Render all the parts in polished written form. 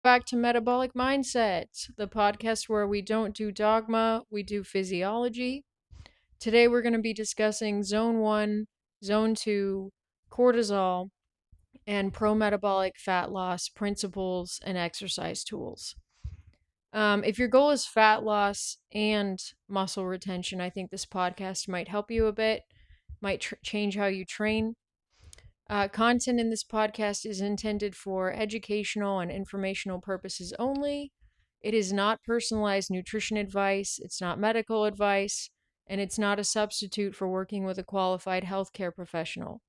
Back to Metabolic Mindset, the podcast where we don't do dogma, we do physiology. Today we're going to be discussing zone 1, zone 2, cortisol, and pro-metabolic fat loss principles and exercise tools. If your goal is fat loss and muscle retention, I think this podcast might help you a bit, might change how you train. Content in this podcast is intended for educational and informational purposes only. It is not personalized nutrition advice, it's not medical advice, and it's not a substitute for working with a qualified healthcare professional.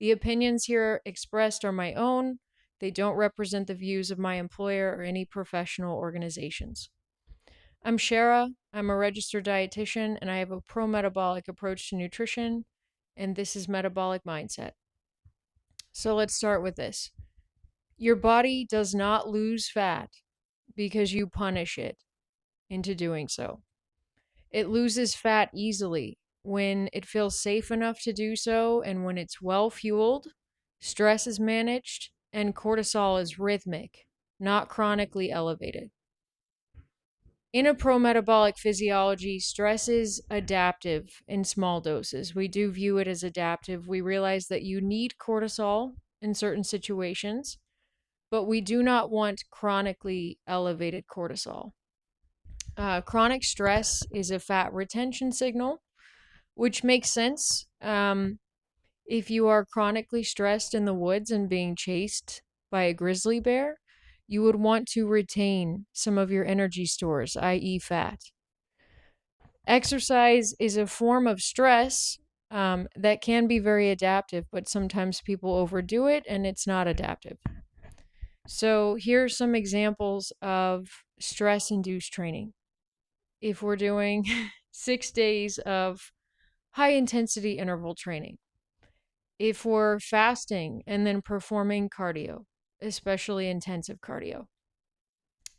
The opinions here expressed are my own. They don't represent the views of my employer or any professional organizations. I'm Shara. I'm a registered dietitian, and I have a pro-metabolic approach to nutrition, and this is Metabolic Mindset. So let's start with this. Your body does not lose fat because you punish it into doing so. It loses fat easily when it feels safe enough to do so and when it's well fueled, stress is managed, and cortisol is rhythmic, not chronically elevated. In a pro-metabolic physiology, stress is adaptive in small doses. We do view it as adaptive. We realize that you need cortisol in certain situations, but we do not want chronically elevated cortisol. Chronic stress is a fat retention signal, which makes sense. If you are chronically stressed in the woods and being chased by a grizzly bear, you would want to retain some of your energy stores, i.e., fat. Exercise is a form of stress that can be very adaptive, but sometimes people overdo it and it's not adaptive. So, here are some examples of stress induced training. If we're doing 6 days of high intensity interval training, if we're fasting and then performing cardio, especially intensive cardio,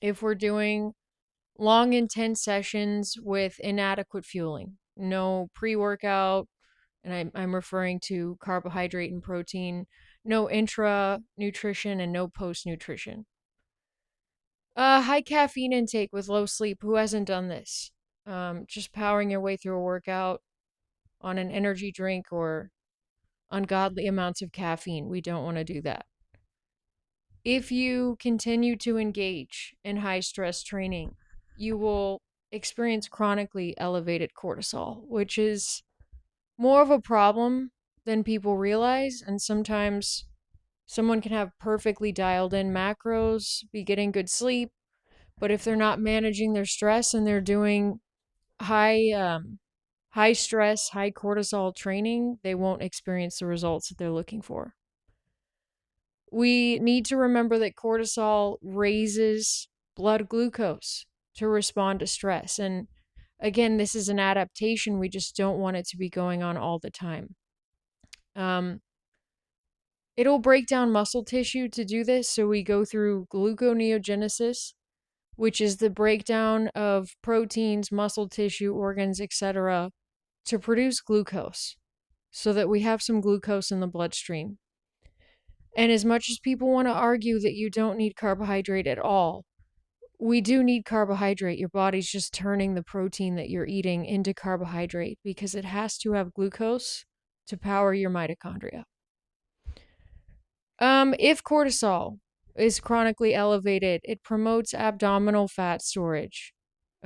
if we're doing long, intense sessions with inadequate fueling, no pre workout, and I'm referring to carbohydrate and protein, no intra nutrition, and no post nutrition. High caffeine intake with low sleep. Who hasn't done this? Just powering your way through a workout on an energy drink or ungodly amounts of caffeine. We don't want to do that. If you continue to engage in high stress training, you will experience chronically elevated cortisol, which is more of a problem than people realize. And sometimes someone can have perfectly dialed in macros, be getting good sleep, but if they're not managing their stress and they're doing high stress, high cortisol training, they won't experience the results that they're looking for. We need to remember that cortisol raises blood glucose to respond to stress. And again, this is an adaptation. We just don't want it to be going on all the time. It'll break down muscle tissue to do this. So we go through gluconeogenesis, which is the breakdown of proteins, muscle tissue, organs, etc., to produce glucose so that we have some glucose in the bloodstream. And as much as people want to argue that you don't need carbohydrate at all, we do need carbohydrate. Your body's just turning the protein that you're eating into carbohydrate because it has to have glucose to power your mitochondria. If cortisol is chronically elevated, it promotes abdominal fat storage.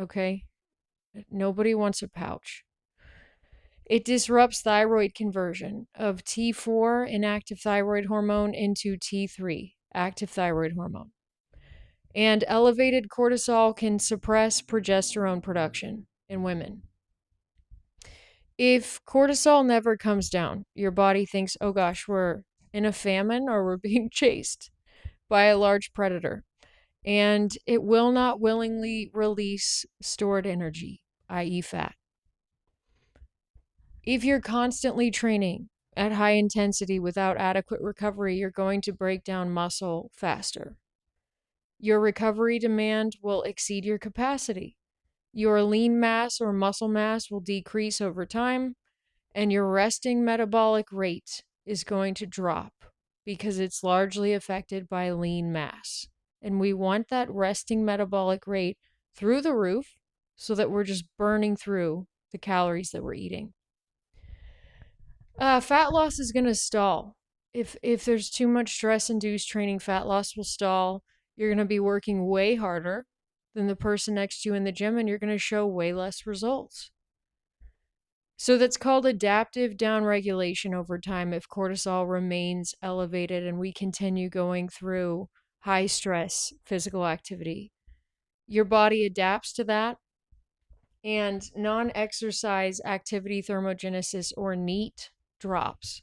Okay? Nobody wants a pouch. It disrupts thyroid conversion of T4, inactive thyroid hormone, into T3, active thyroid hormone. And elevated cortisol can suppress progesterone production in women. If cortisol never comes down, your body thinks, oh gosh, we're in a famine or we're being chased by a large predator. And it will not willingly release stored energy, i.e., fat. If you're constantly training at high intensity without adequate recovery, you're going to break down muscle faster. Your recovery demand will exceed your capacity. Your lean mass or muscle mass will decrease over time, and your resting metabolic rate is going to drop because it's largely affected by lean mass And we want that resting metabolic rate through the roof so that we're just burning through the calories that we're eating. Fat loss is going to stall. If there's too much stress-induced training, fat loss will stall. You're going to be working way harder than the person next to you in the gym, and you're going to show way less results. So that's called adaptive downregulation over time if cortisol remains elevated and we continue going through high stress physical activity. Your body adapts to that, and non-exercise activity thermogenesis, or NEAT, drops.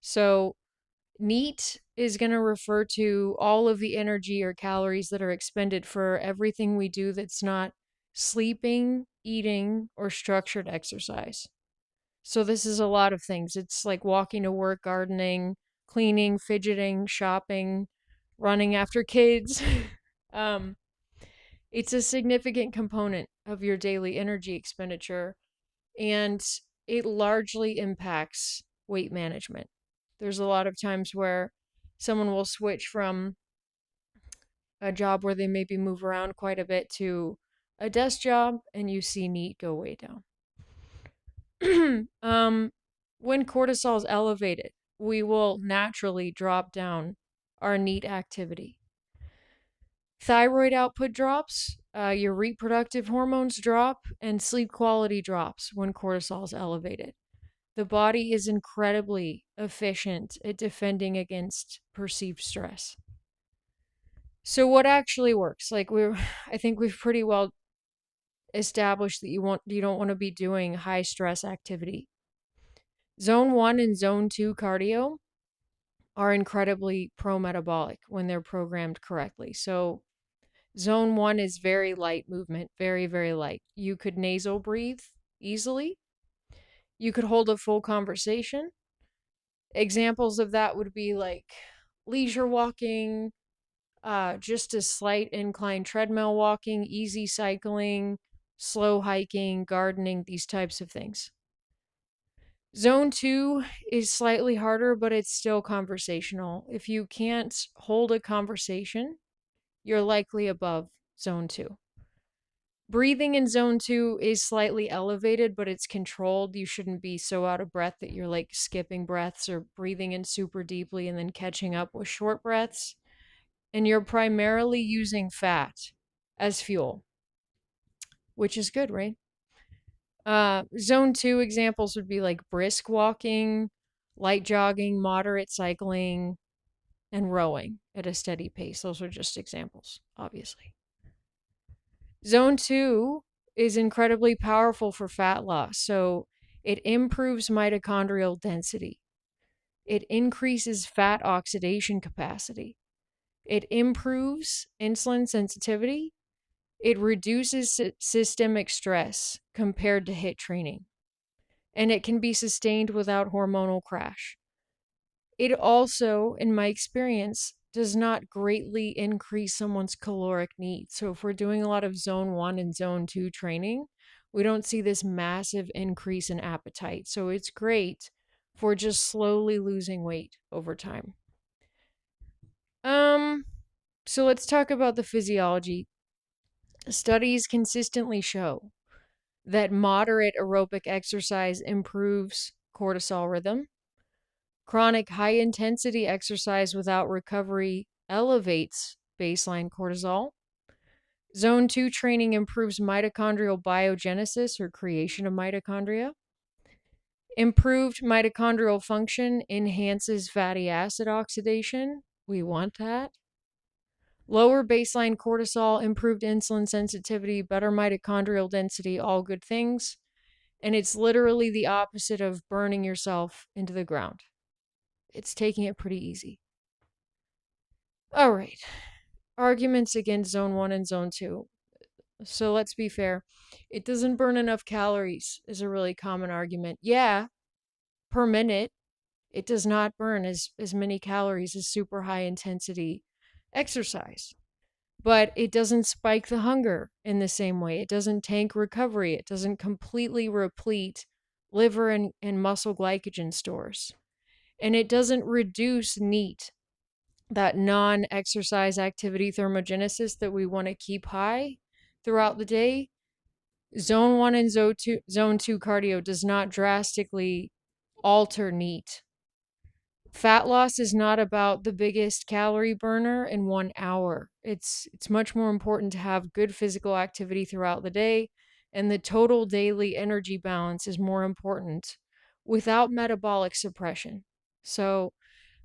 So NEAT is going to refer to all of the energy or calories that are expended for everything we do that's not sleeping, eating, or structured exercise. So this is a lot of things. It's like walking to work, gardening, cleaning, fidgeting, shopping, running after kids. It's a significant component of your daily energy expenditure, and it largely impacts weight management. There's a lot of times where someone will switch from a job where they maybe move around quite a bit to a desk job, and you see NEAT go way down. When cortisol is elevated, we will naturally drop down our NEAT activity. Thyroid output drops, your reproductive hormones drop, and sleep quality drops when cortisol is elevated. The body is incredibly efficient at defending against perceived stress. So what actually works? I think we've pretty well established that you don't want to be doing high stress activity. Zone 1 and Zone 2 cardio are incredibly pro-metabolic when they're programmed correctly. So Zone 1 is very light movement, very, very light. You could nasal breathe easily. You could hold a full conversation. Examples of that would be like leisure walking, just a slight incline treadmill walking, easy cycling, slow hiking, gardening, these types of things. Zone 2 is slightly harder, but it's still conversational. If you can't hold a conversation, you're likely above Zone 2. Breathing in Zone 2 is slightly elevated, but it's controlled. You shouldn't be so out of breath that you're like skipping breaths or breathing in super deeply and then catching up with short breaths. And you're primarily using fat as fuel, which is good, right? Zone 2 examples would be like brisk walking, light jogging, moderate cycling, and rowing at a steady pace. Those are just examples, obviously. Zone 2 is incredibly powerful for fat loss. So it improves mitochondrial density. It increases fat oxidation capacity. It improves insulin sensitivity. It reduces systemic stress compared to HIIT training. And it can be sustained without hormonal crash. It also, in my experience, does not greatly increase someone's caloric needs. So if we're doing a lot of Zone 1 and Zone 2 training, we don't see this massive increase in appetite. So it's great for just slowly losing weight over time. So let's talk about the physiology. Studies consistently show that moderate aerobic exercise improves cortisol rhythm. Chronic high-intensity exercise without recovery elevates baseline cortisol. Zone 2 training improves mitochondrial biogenesis, or creation of mitochondria. Improved mitochondrial function enhances fatty acid oxidation. We want that. Lower baseline cortisol, improved insulin sensitivity, better mitochondrial density, all good things. And it's literally the opposite of burning yourself into the ground. It's taking it pretty easy. All right. Arguments against Zone 1 and Zone 2. So let's be fair. It doesn't burn enough calories is a really common argument. Yeah, per minute, it does not burn as many calories as super high intensity exercise. But it doesn't spike the hunger in the same way. It doesn't tank recovery. It doesn't completely replete liver and muscle glycogen stores. And it doesn't reduce NEAT that non-exercise activity thermogenesis that we want to keep high throughout the day, zone 1 and zone 2 cardio does not drastically alter NEAT. Fat loss is not about the biggest calorie burner in 1 hour. It's much more important to have good physical activity throughout the day, and the total daily energy balance is more important without metabolic suppression. So,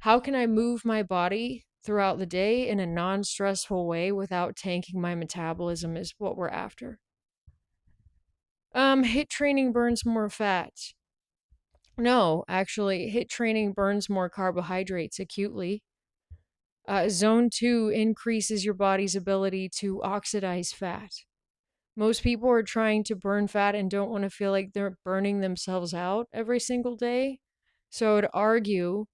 how can I move my body throughout the day in a non-stressful way without tanking my metabolism is what we're after. HIIT training burns more fat. No, actually, HIIT training burns more carbohydrates acutely. Zone 2 increases your body's ability to oxidize fat. Most people are trying to burn fat and don't want to feel like they're burning themselves out every single day. So I would argue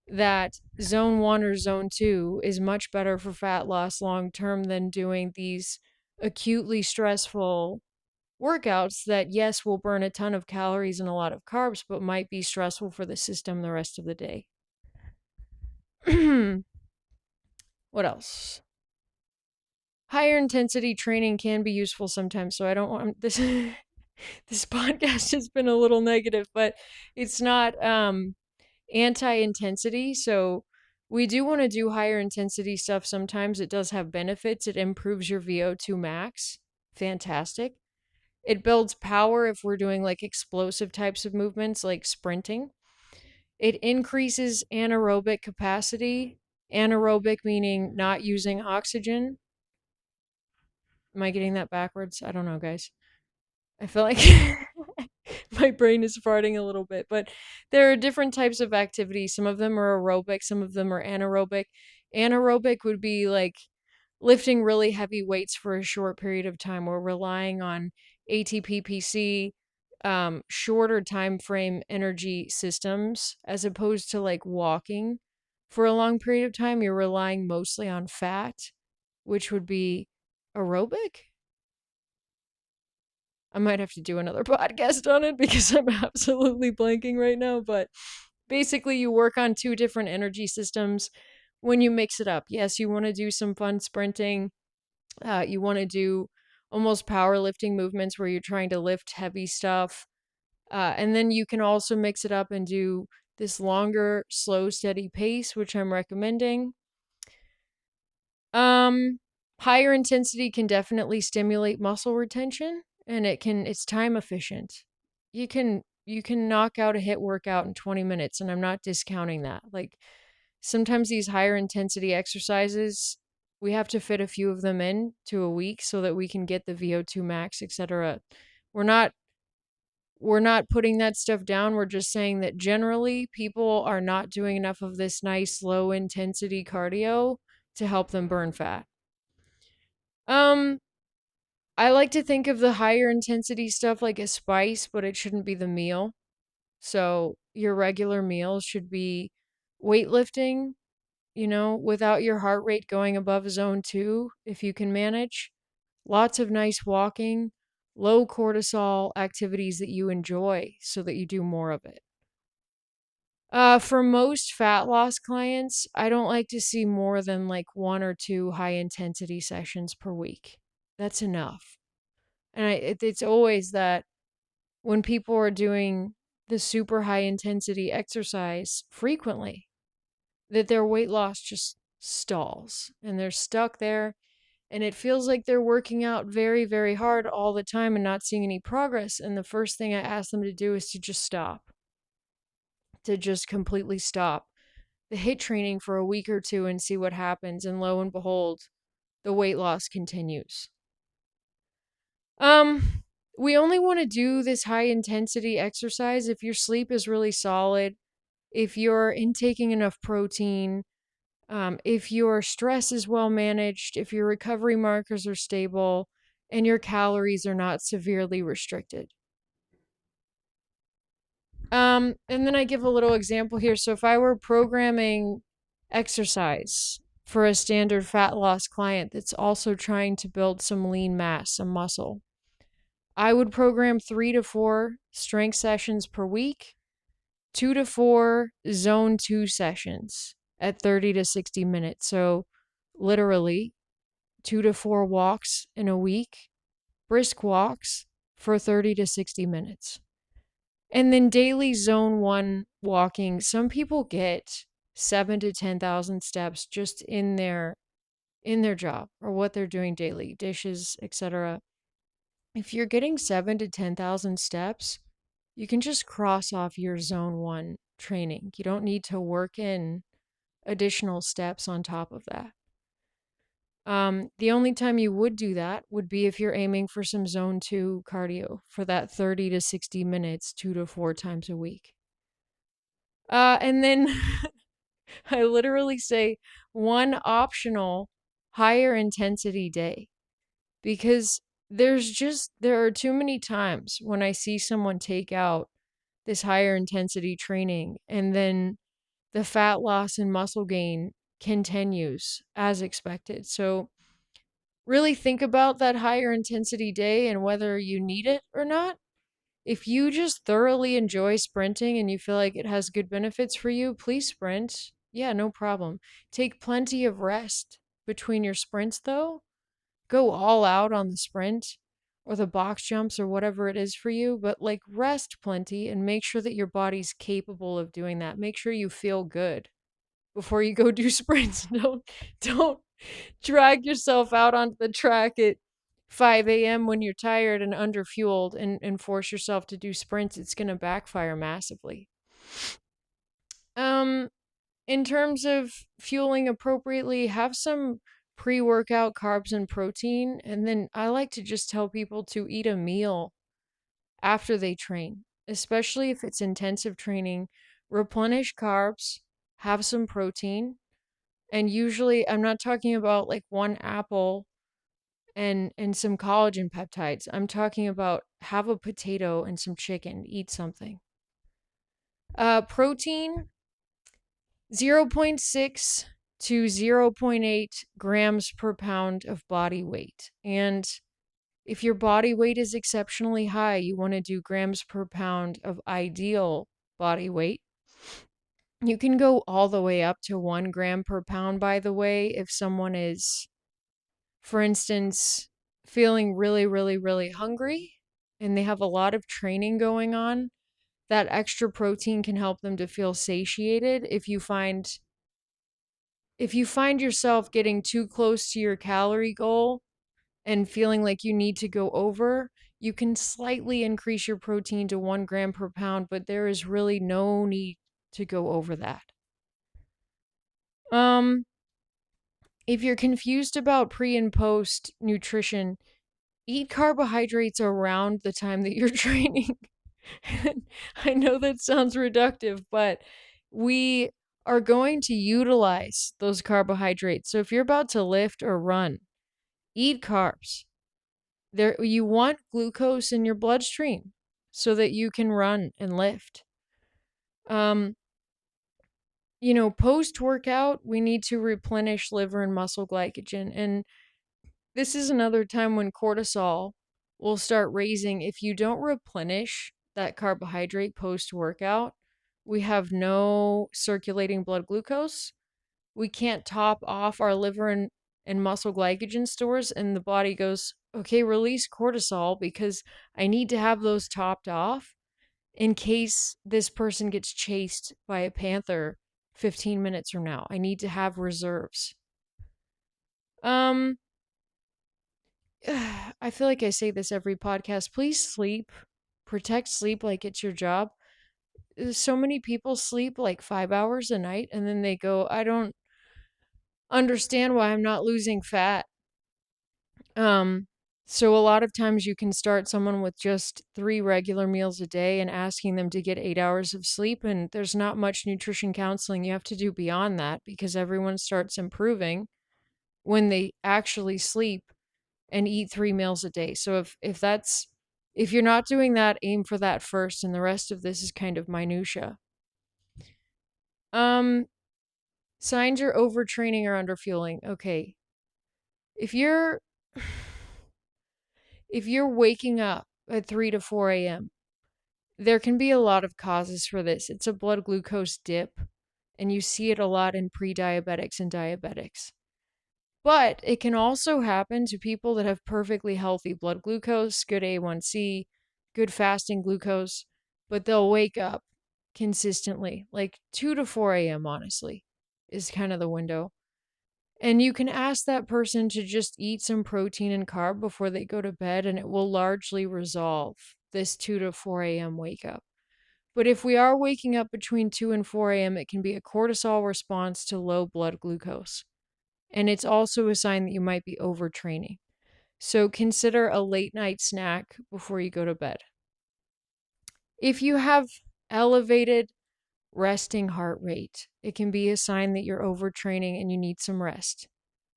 that zone 1 or zone 2 is much better for fat loss long term than doing these acutely stressful workouts that, yes, will burn a ton of calories and a lot of carbs, but might be stressful for the system the rest of the day. What else? Higher intensity training can be useful sometimes, so I don't want this. This podcast has been a little negative, but it's not anti-intensity. So we do want to do higher intensity stuff sometimes. It does have benefits. It improves your VO2 max. Fantastic. It builds power if we're doing like explosive types of movements like sprinting. It increases anaerobic capacity. Anaerobic meaning not using oxygen. Am I getting that backwards? I don't know, guys. I feel like my brain is farting a little bit, but there are different types of activities. Some of them are aerobic, some of them are anaerobic. Anaerobic would be like lifting really heavy weights for a short period of time. We're relying on ATP-PC, shorter time frame energy systems, as opposed to like walking for a long period of time. You're relying mostly on fat, which would be aerobic. I might have to do another podcast on it because I'm absolutely blanking right now. But basically, you work on two different energy systems when you mix it up. Yes, you want to do some fun sprinting. You want to do almost powerlifting movements where you're trying to lift heavy stuff. And then you can also mix it up and do this longer, slow, steady pace, which I'm recommending. Higher intensity can definitely stimulate muscle retention, and it's time efficient. You can knock out a HIIT workout in 20 minutes, and I'm not discounting that. Like sometimes these higher intensity exercises, we have to fit a few of them in to a week so that we can get the VO2 max, etc. We're not putting that stuff down. We're just saying that generally people are not doing enough of this nice low intensity cardio to help them burn fat. I like to think of the higher intensity stuff like a spice, but it shouldn't be the meal. So your regular meal should be weightlifting, without your heart rate going above zone 2, if you can manage. Lots of nice walking, low cortisol activities that you enjoy so that you do more of it. For most fat loss clients, I don't like to see more than like 1 or 2 high intensity sessions per week. That's enough. And it's always that when people are doing the super high intensity exercise frequently, that their weight loss just stalls and they're stuck there. And it feels like they're working out very, very hard all the time and not seeing any progress. And the first thing I ask them to do is to just stop, to just completely stop the HIIT training for a week or two and see what happens. And lo and behold, the weight loss continues. We only want to do this high intensity exercise if your sleep is really solid, if you're intaking enough protein, if your stress is well managed, if your recovery markers are stable, and your calories are not severely restricted. And then I give a little example here. So if I were programming exercise for a standard fat loss client that's also trying to build some lean mass, some muscle, I would program 3 to 4 strength sessions per week, 2 to 4 zone 2 sessions. at 30 to 60 minutes. So literally 2 to 4 walks in a week, brisk walks for 30 to 60 minutes. And then daily zone 1 walking. Some people get 7 to 10,000 steps just in their job or what they're doing daily, dishes, etc. If you're getting 7 to 10,000 steps, you can just cross off your zone 1 training. You don't need to work in additional steps on top of that. The only time you would do that would be if you're aiming for some zone 2 cardio for that 30 to 60 minutes, 2 to 4 times a week. And then I literally say one optional higher intensity day, because there are too many times when I see someone take out this higher intensity training and then the fat loss and muscle gain continues as expected. So really think about that higher intensity day and whether you need it or not. If you just thoroughly enjoy sprinting and you feel like it has good benefits for you, please sprint. Yeah, no problem. Take plenty of rest between your sprints, though. Go all out on the sprint or the box jumps or whatever it is for you, but like rest plenty and make sure that your body's capable of doing that. Make sure you feel good before you go do sprints. Don't drag yourself out onto the track at 5 a.m. when you're tired and underfueled and force yourself to do sprints. It's going to backfire massively. In terms of fueling appropriately, have some pre-workout carbs and protein. And then I like to just tell people to eat a meal after they train, especially if it's intensive training. Replenish carbs, have some protein. And usually I'm not talking about like one apple and some collagen peptides. I'm talking about have a potato and some chicken, eat something. Protein 0.6 to 0.8 grams per pound of body weight. And if your body weight is exceptionally high, you want to do grams per pound of ideal body weight. You can go all the way up to 1 gram per pound, by the way, if someone is, for instance, feeling really, really, really hungry and they have a lot of training going on. That extra protein can help them to feel satiated. If you find yourself getting too close to your calorie goal and feeling like you need to go over, you can slightly increase your protein to 1 gram per pound, but there is really no need to go over that. If you're confused about pre and post nutrition, eat carbohydrates around the time that you're training. I know that sounds reductive, but we are going to utilize those carbohydrates. So if you're about to lift or run, eat carbs. You want glucose in your bloodstream so that you can run and lift. Post workout, we need to replenish liver and muscle glycogen. And this is another time when cortisol will start raising. If you don't replenish that carbohydrate post workout, we have no circulating blood glucose. We can't top off our liver and muscle glycogen stores, and the body goes, okay, release cortisol because I need to have those topped off in case this person gets chased by a panther 15 minutes from now. I need to have reserves. I feel like I say this every podcast. Please sleep. Protect sleep like it's your job. So many people sleep like 5 hours a night and then they go, I don't understand why I'm not losing fat. So a lot of times you can start someone with just 3 regular meals a day and asking them to get 8 hours of sleep, and there's not much nutrition counseling you have to do beyond that because everyone starts improving when they actually sleep and eat 3 meals a day. So if you're not doing that, aim for that first, and the rest of this is kind of minutia. Signs you're overtraining or underfueling. Okay. If you're waking up at 3 to 4 a.m., there can be a lot of causes for this. It's a blood glucose dip. and you see it a lot in pre-diabetics and diabetics. But it can also happen to people that have perfectly healthy blood glucose, good A1C, good fasting glucose, but they'll wake up consistently, like 2 to 4 a.m., honestly, is kind of the window. And you can ask that person to just eat some protein and carb before they go to bed, and it will largely resolve this 2 to 4 a.m. wake up. But if we are waking up between 2 and 4 a.m., it can be a cortisol response to low blood glucose. And it's also a sign that you might be overtraining. So consider a late night snack before you go to bed. If you have elevated resting heart rate, it can be a sign that you're overtraining and you need some rest.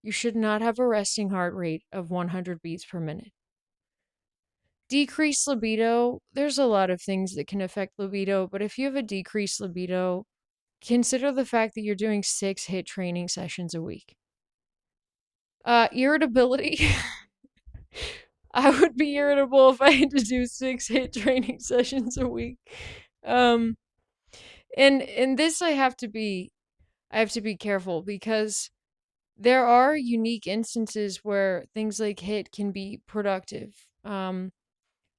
You should not have a resting heart rate of 100 beats per minute. Decreased libido, there's a lot of things that can affect libido, but if you have a decreased libido, consider the fact that you're doing 6 HIIT training sessions a week. Irritability. I would be irritable if I had to do 6 HIIT training sessions a week. And in this I have to be careful because there are unique instances where things like HIIT can be productive.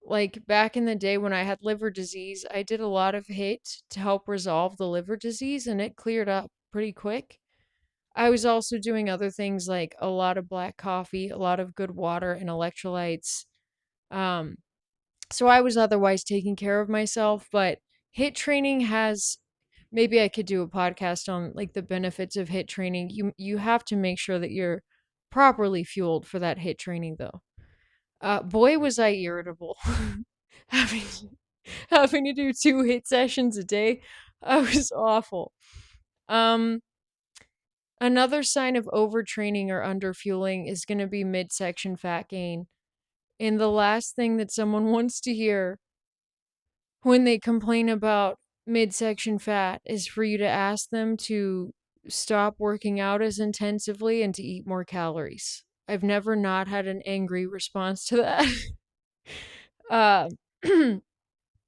Like back in the day when I had liver disease, I did a lot of HIIT to help resolve the liver disease and it cleared up pretty quick. I was also doing other things like a lot of black coffee, a lot of good water and electrolytes. Um, so I was otherwise taking care of myself, but HIIT training has, maybe I could do a podcast on like the benefits of HIIT training. You have to make sure that you're properly fueled for that HIIT training though. Boy was I irritable. having having to do 2 HIIT sessions a day. I was awful. Um Another sign of overtraining or underfueling is going to be midsection fat gain. And the last thing that someone wants to hear when they complain about midsection fat is for you to ask them to stop working out as intensively and to eat more calories. I've never not had an angry response to that. uh,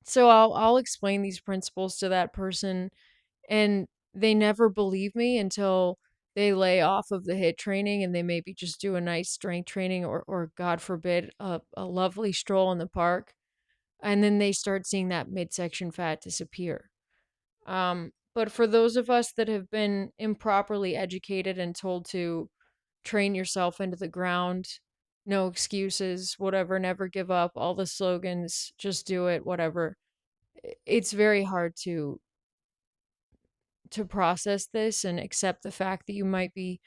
so I'll explain these principles to that person, and they never believe me until they lay off of the HIIT training and they maybe just do a nice strength training or God forbid, a lovely stroll in the park. And then they start seeing that midsection fat disappear. But for those of us that have been improperly educated and told to train yourself into the ground, no excuses, whatever, never give up, all the slogans, just do it, whatever. It's very hard to process this and accept the fact that you might be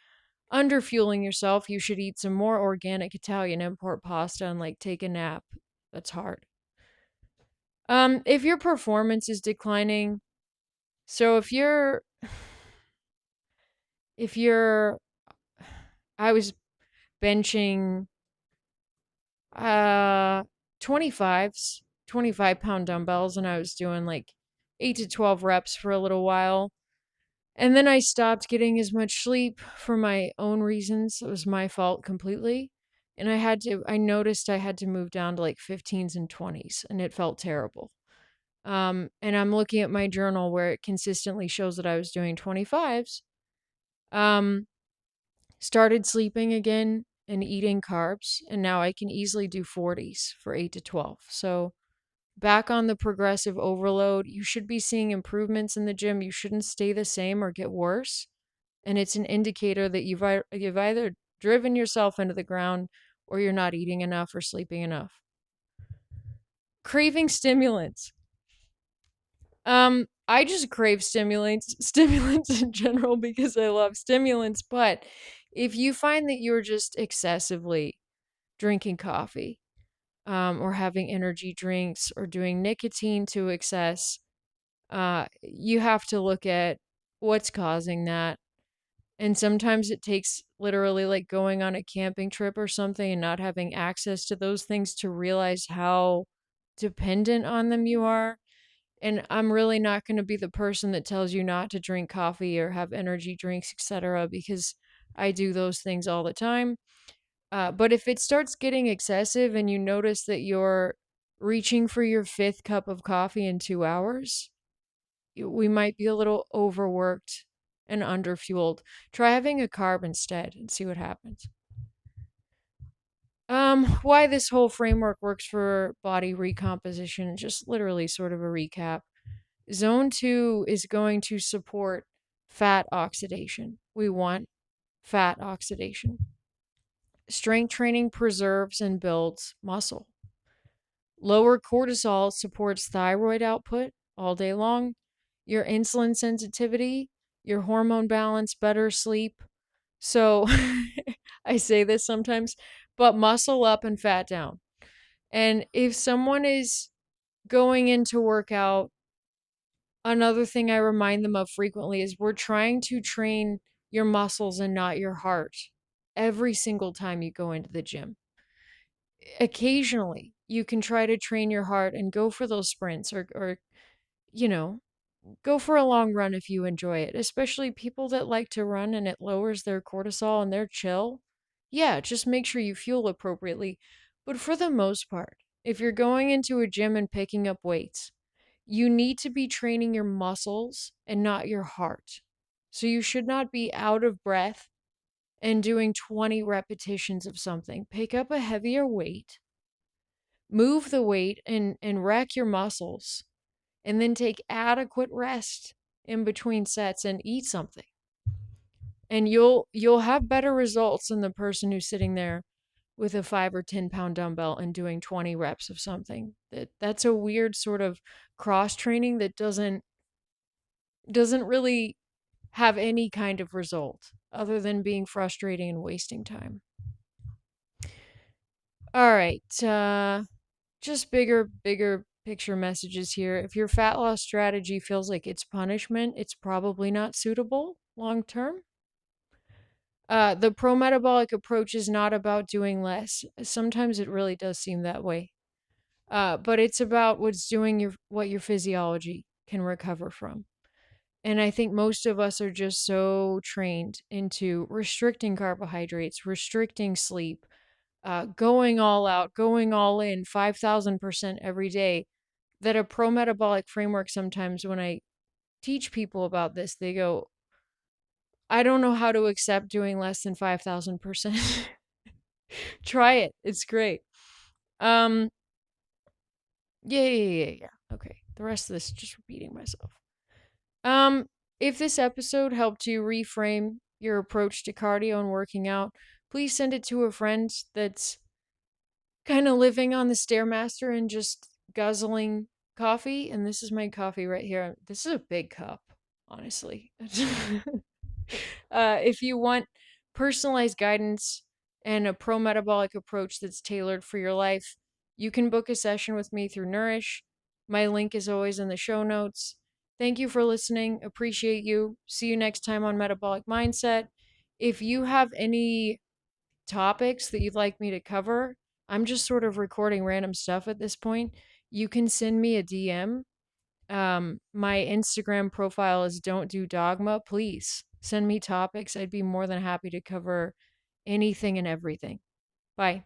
underfueling yourself. You should eat some more organic Italian import pasta and like take a nap. That's hard. If your performance is declining, so if you're I was benching 25s, 25-pound dumbbells, and I was doing like 8 to 12 reps for a little while. And then I stopped getting as much sleep for my own reasons. It was my fault completely. And I noticed I had to move down to like 15s and 20s, and it felt terrible. And I'm looking at my journal where it consistently shows that I was doing 25s. Started sleeping again and eating carbs, and now I can easily do 40s for 8 to 12. So back on the progressive overload, you should be seeing improvements in the gym. You shouldn't stay the same or get worse. And it's an indicator that you've either driven yourself into the ground or you're not eating enough or sleeping enough. Craving stimulants. I just crave stimulants in general because I love stimulants, but if you find that you're just excessively drinking coffee, or having energy drinks or doing nicotine to excess, you have to look at what's causing that. And sometimes it takes literally like going on a camping trip or something and not having access to those things to realize how dependent on them you are. And I'm really not going to be the person that tells you not to drink coffee or have energy drinks, etc., because I do those things all the time. But if it starts getting excessive and you notice that you're reaching for your 5th cup of coffee in 2 hours, we might be a little overworked and underfueled. Try having a carb instead and see what happens. Why this whole framework works for body recomposition, just literally sort of a recap. Zone 2 is going to support fat oxidation. We want fat oxidation. Strength training preserves and builds muscle. Lower cortisol supports thyroid output all day long, your insulin sensitivity, your hormone balance, better sleep. So I say this sometimes, but muscle up and fat down. And if someone is going into workout, another thing I remind them of frequently is we're trying to train your muscles and not your heart every single time you go into the gym. Occasionally, you can try to train your heart and go for those sprints or you know, go for a long run if you enjoy it, especially people that like to run and it lowers their cortisol and they're chill. Yeah, just make sure you fuel appropriately. But for the most part, if you're going into a gym and picking up weights, you need to be training your muscles and not your heart. So you should not be out of breath and doing 20 repetitions of something. Pick up a heavier weight, move the weight and rack your muscles, and then take adequate rest in between sets and eat something. And you'll have better results than the person who's sitting there with a 5 or 10 pound dumbbell and doing 20 reps of something. That's a weird sort of cross training that doesn't really have any kind of result other than being frustrating and wasting time. All right, just bigger picture messages here. If your fat loss strategy feels like it's punishment, it's probably not suitable long term. The pro-metabolic approach is not about doing less. Sometimes it really does seem that way. But it's about what your physiology can recover from. And I think most of us are just so trained into restricting carbohydrates, restricting sleep, going all out, going all in 5,000% every day, that a pro-metabolic framework, sometimes when I teach people about this, they go, I don't know how to accept doing less than 5,000%. Try it. It's great. Yeah. Okay. The rest of this is just repeating myself. If this episode helped you reframe your approach to cardio and working out, please send it to a friend that's kind of living on the Stairmaster and just guzzling coffee. And this is my coffee right here. This is a big cup, honestly. If you want personalized guidance and a pro metabolic approach that's tailored for your life, you can book a session with me through Nourish. My link is always in the show notes. Thank you for listening. Appreciate you. See you next time on Metabolic Mindset. If you have any topics that you'd like me to cover, I'm just sort of recording random stuff at this point. You can send me a DM. My Instagram profile is Don't Do Dogma. Please send me topics. I'd be more than happy to cover anything and everything. Bye.